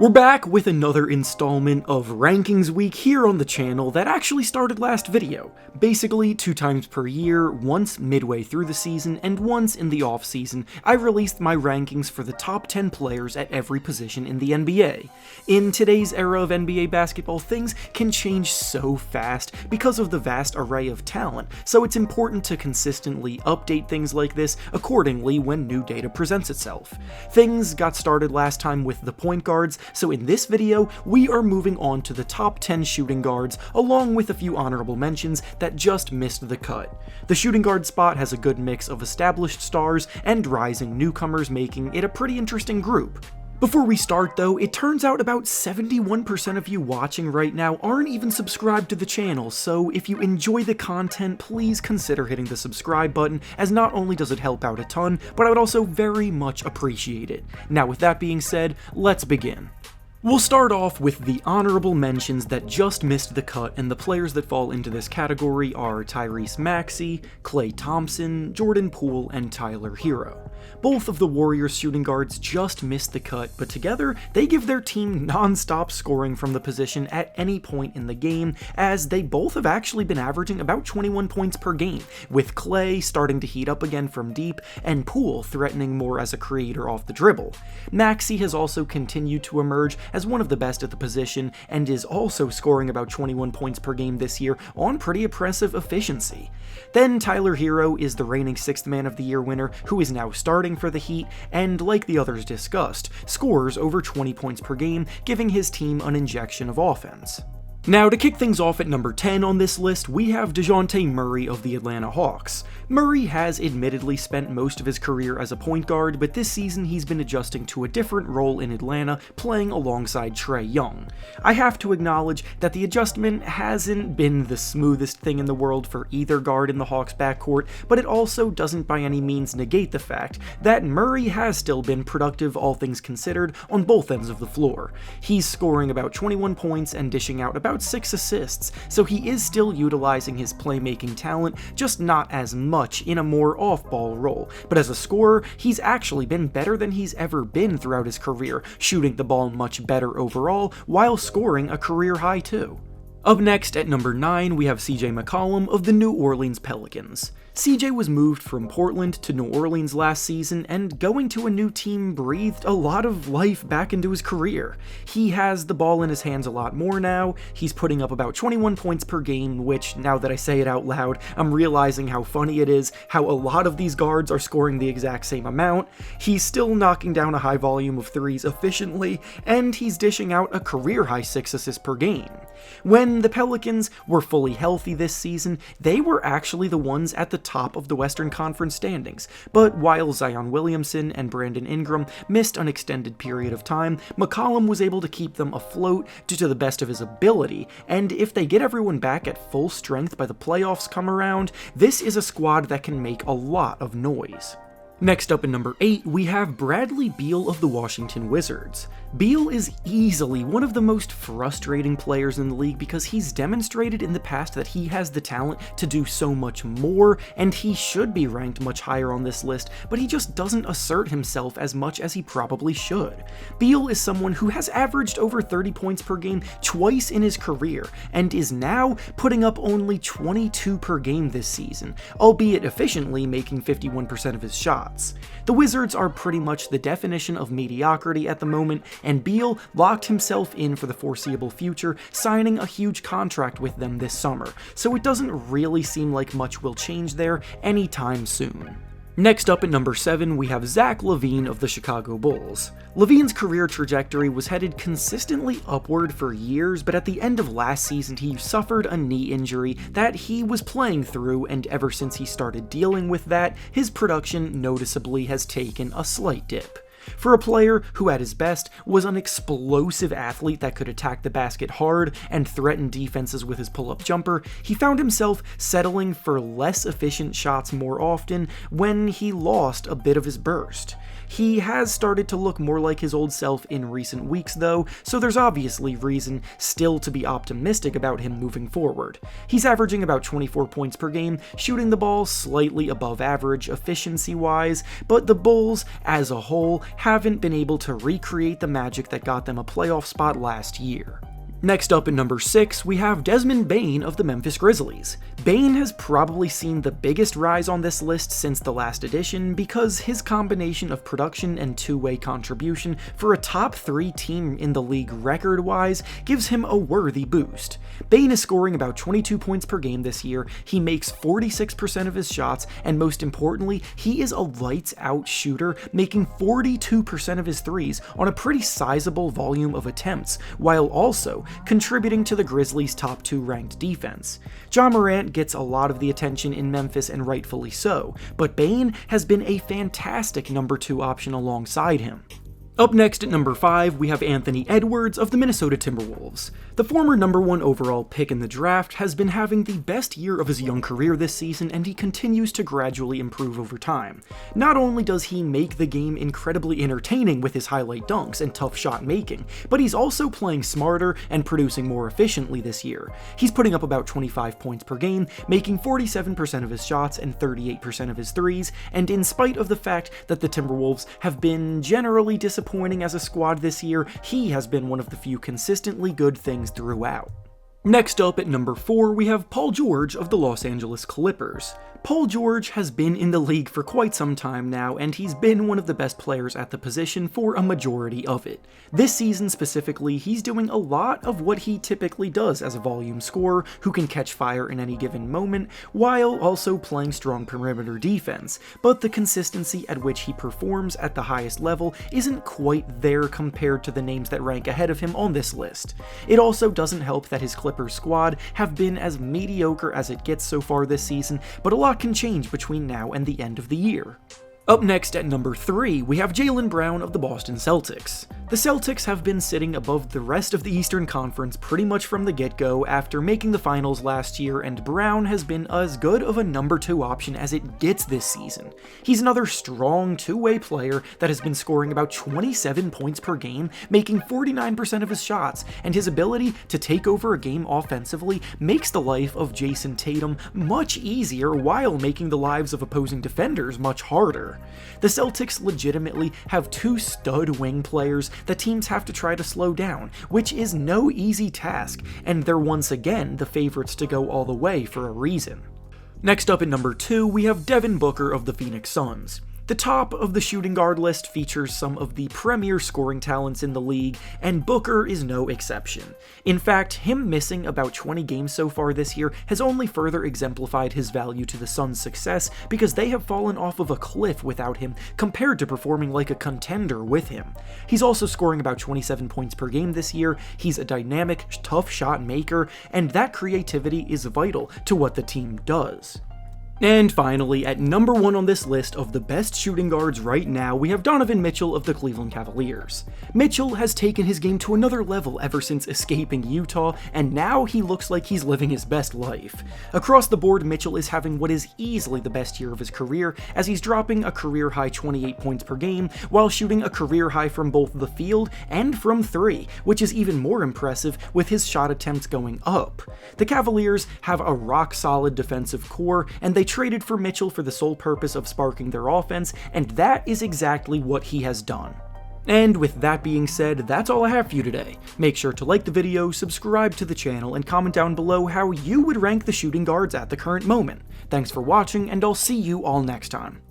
We're back with another installment of Rankings Week here on the channel that actually started last video. Basically, 2 times per year, once midway through the season and once in the off season, I released my rankings for the top 10 players at every position in the NBA. In today's era of NBA basketball, things can change so fast because of the vast array of talent, so it's important to consistently update things like this accordingly when new data presents itself. Things got started last time with the point guards, so in this video, we are moving on to the top 10 shooting guards, along with a few honorable mentions that just missed the cut. The shooting guard spot has a good mix of established stars and rising newcomers, making it a pretty interesting group. Before we start though, it turns out about 71% of you watching right now aren't even subscribed to the channel, so if you enjoy the content, please consider hitting the subscribe button, as not only does it help out a ton, but I would also very much appreciate it. Now with that being said, let's begin. We'll start off with the honorable mentions that just missed the cut, and the players that fall into this category are Tyrese Maxey, Klay Thompson, Jordan Poole, and Tyler Hero. Both of the Warriors shooting guards just missed the cut, but together they give their team non-stop scoring from the position at any point in the game, as they both have actually been averaging about 21 points per game, with Klay starting to heat up again from deep, and Poole threatening more as a creator off the dribble. Maxey has also continued to emerge as one of the best at the position, and is also scoring about 21 points per game this year on pretty impressive efficiency. Then Tyler Hero is the reigning 6th Man of the Year winner, who is now starting for the Heat, and like the others discussed, scores over 20 points per game, giving his team an injection of offense. Now, to kick things off at number 10 on this list, we have DeJounte Murray of the Atlanta Hawks. Murray has admittedly spent most of his career as a point guard, but this season he's been adjusting to a different role in Atlanta, playing alongside Trae Young. I have to acknowledge that the adjustment hasn't been the smoothest thing in the world for either guard in the Hawks backcourt, but it also doesn't by any means negate the fact that Murray has still been productive, all things considered, on both ends of the floor. He's scoring about 21 points and dishing out about 6 assists, so he is still utilizing his playmaking talent, just not as much in a more off-ball role. But as a scorer, he's actually been better than he's ever been throughout his career, shooting the ball much better overall, while scoring a career high too. Up next at number 9, we have CJ McCollum of the New Orleans Pelicans. CJ was moved from Portland to New Orleans last season, and going to a new team breathed a lot of life back into his career. He has the ball in his hands a lot more now. He's putting up about 21 points per game, which, now that I say it out loud, I'm realizing how funny it is how a lot of these guards are scoring the exact same amount. He's still knocking down a high volume of threes efficiently, and he's dishing out a career-high 6 assists per game. When the Pelicans were fully healthy this season, they were actually the ones at the top of the Western Conference standings, but while Zion Williamson and Brandon Ingram missed an extended period of time, McCollum was able to keep them afloat due to the best of his ability, and if they get everyone back at full strength by the playoffs come around, this is a squad that can make a lot of noise. Next up in number 8, we have Bradley Beal of the Washington Wizards. Beal is easily one of the most frustrating players in the league because he's demonstrated in the past that he has the talent to do so much more, and he should be ranked much higher on this list, but he just doesn't assert himself as much as he probably should. Beal is someone who has averaged over 30 points per game twice in his career, and is now putting up only 22 per game this season, albeit efficiently making 51% of his shots. The Wizards are pretty much the definition of mediocrity at the moment, and Beal locked himself in for the foreseeable future, signing a huge contract with them this summer, so it doesn't really seem like much will change there anytime soon. Next up at number 7, we have Zach Lavine of the Chicago Bulls. Lavine's career trajectory was headed consistently upward for years, but at the end of last season he suffered a knee injury that he was playing through, and ever since he started dealing with that, his production noticeably has taken a slight dip. For a player who at his best was an explosive athlete that could attack the basket hard and threaten defenses with his pull-up jumper, he found himself settling for less efficient shots more often when he lost a bit of his burst. He has started to look more like his old self in recent weeks though, so there's obviously reason still to be optimistic about him moving forward. He's averaging about 24 points per game, shooting the ball slightly above average efficiency-wise, but the Bulls, as a whole, haven't been able to recreate the magic that got them a playoff spot last year. Next up at number 6, we have Desmond Bane of the Memphis Grizzlies. Bane has probably seen the biggest rise on this list since the last edition because his combination of production and two-way contribution for a top 3 team in the league record-wise gives him a worthy boost. Bane is scoring about 22 points per game this year, he makes 46% of his shots, and most importantly, he is a lights-out shooter, making 42% of his threes on a pretty sizable volume of attempts, while also contributing to the Grizzlies' top 2 ranked defense. Ja Morant gets a lot of the attention in Memphis, and rightfully so, but Bane has been a fantastic number 2 option alongside him. Up next at number 5, we have Anthony Edwards of the Minnesota Timberwolves. The former number 1 overall pick in the draft has been having the best year of his young career this season, and he continues to gradually improve over time. Not only does he make the game incredibly entertaining with his highlight dunks and tough shot making, but he's also playing smarter and producing more efficiently this year. He's putting up about 25 points per game, making 47% of his shots and 38% of his threes, and in spite of the fact that the Timberwolves have been generally disappointing as a squad this year, he has been one of the few consistently good things throughout. Next up at number 4, we have Paul George of the Los Angeles Clippers. Paul George has been in the league for quite some time now, and he's been one of the best players at the position for a majority of it. This season specifically, he's doing a lot of what he typically does as a volume scorer who can catch fire in any given moment, while also playing strong perimeter defense, but the consistency at which he performs at the highest level isn't quite there compared to the names that rank ahead of him on this list. It also doesn't help that his Clippers squad have been as mediocre as it gets so far this season, but a lot can change between now and the end of the year. Up next at number 3, we have Jaylen Brown of the Boston Celtics. The Celtics have been sitting above the rest of the Eastern Conference pretty much from the get-go after making the finals last year, and Brown has been as good of a number 2 option as it gets this season. He's another strong two-way player that has been scoring about 27 points per game, making 49% of his shots, and his ability to take over a game offensively makes the life of Jason Tatum much easier while making the lives of opposing defenders much harder. The Celtics legitimately have 2 stud wing players that teams have to try to slow down, which is no easy task, and they're once again the favorites to go all the way for a reason. Next up at number 2, we have Devin Booker of the Phoenix Suns. The top of the shooting guard list features some of the premier scoring talents in the league, and Booker is no exception. In fact, him missing about 20 games so far this year has only further exemplified his value to the Suns' success because they have fallen off of a cliff without him compared to performing like a contender with him. He's also scoring about 27 points per game this year, he's a dynamic, tough shot maker, and that creativity is vital to what the team does. And finally, at number 1 on this list of the best shooting guards right now, we have Donovan Mitchell of the Cleveland Cavaliers. Mitchell has taken his game to another level ever since escaping Utah, and now he looks like he's living his best life. Across the board, Mitchell is having what is easily the best year of his career, as he's dropping a career-high 28 points per game, while shooting a career-high from both the field and from 3, which is even more impressive with his shot attempts going up. The Cavaliers have a rock-solid defensive core, and they traded for Mitchell for the sole purpose of sparking their offense, and that is exactly what he has done. And with that being said, that's all I have for you today. Make sure to like the video, subscribe to the channel, and comment down below how you would rank the shooting guards at the current moment. Thanks for watching, and I'll see you all next time.